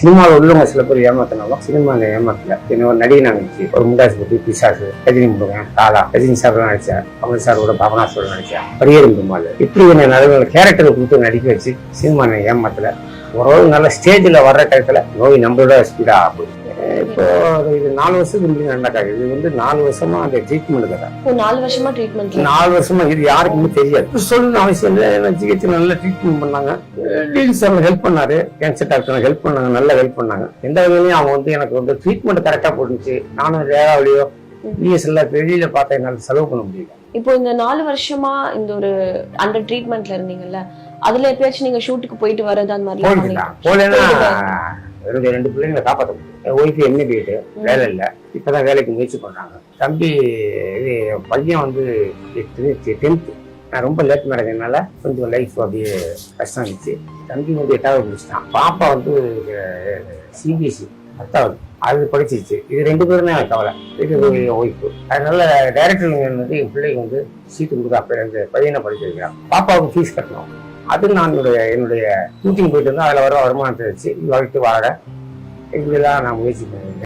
சினிமாவில் உள்ளவங்க சில பேர் ஏமாத்தினாலும் சினிமாவில் ஏமாத்தல. ஒரு நடிகை நினைச்சு ஒரு முண்டாசு பற்றி பிசாசு, ரஜினி முருகன், தாலா, ரஜினி சார் நடிச்சேன், கமல் சார் கூட பாபனாசோட நடிச்சேன், பரியரும் பெருமாள், இப்படி நல்ல கேரக்டரை கொடுத்து நடிக்க வச்சு சினிமா ஏமாத்தல. ஓரளவு நல்ல ஸ்டேஜில் வர்ற டயத்தில் நோய் நம்மளோட ஸ்பீடாக ஆகுது. இப்போ இது 4 வருஷத்துக்கு முன்னாடி நடக்காது. இது 4 வருஷமா அந்த ட்ரீட்மெண்ட் தான். 4 வருஷமா ட்ரீட்மெண்ட். 4 வருஷமா இது யாருக்குமே தெரியாது. சொல்லணும் அவசியம் இல்லை. ஜிஹெச் நல்ல ட்ரீட்மெண்ட் பண்ணாங்க. சார் ஹெல்ப் பண்ணாரு, கேன்சர் டாக்டர் ஹெல்ப் பண்ணாங்க, நல்லா ஹெல்ப் பண்ணாங்க. எந்த வகையிலையும் அவங்க எனக்கு ட்ரீட்மெண்ட் கரெக்டா போட்டுச்சு. நானும் ரேகாவிலையோ பிஎஸ்எல்ல வெளியில பார்த்தா என்னால செலவு பண்ண முடியல. இப்போ இந்த 4 வருஷமா இந்த ஒரு அண்டர் ட்ரீட்மெண்ட்ல இருந்தீங்கல்ல, அதுல எப்பயாச்சும் நீங்க ஷூட்டுக்கு போயிட்டு வரது அந்த மாதிரி போலேன்னா என்னுடைய 2 பிள்ளைங்களை காப்பாற்ற முடியும். என் ஒய்ஃபு எம்ஏ போயிட்டு வேலை இல்லை, இப்பதான் வேலைக்கு முயற்சி பண்றாங்க. தம்பி இது பையன் 10th. நான் ரொம்ப லேட் மேரேஜ்னால கொஞ்சம் லைஃப் அப்படியே கஷ்டம் இருந்துச்சு. தம்பி 8வது முடிச்சிட்டான். பாப்பா சிபிஎஸ்சி 10வது அது படிச்சிருச்சு. இது 2 பேருமே எனக்கு கவலை. இது ஒய்ஃபு. அதனால டைரக்டர் என் பிள்ளைக்கு சீட்டு கொடுத்து அப்ப பையனை படிக்க வைக்கிறான். பாப்பாவுக்கு ஃபீஸ் கட்டணும். அது நான் என்னுடைய ஷூட்டிங் போயிட்டு இருந்தால் அதில் வர வருமானத்தை வச்சு வாழ்க்கை வாழ இப்படிலாம் நான் முயற்சி பண்ணுவேன்.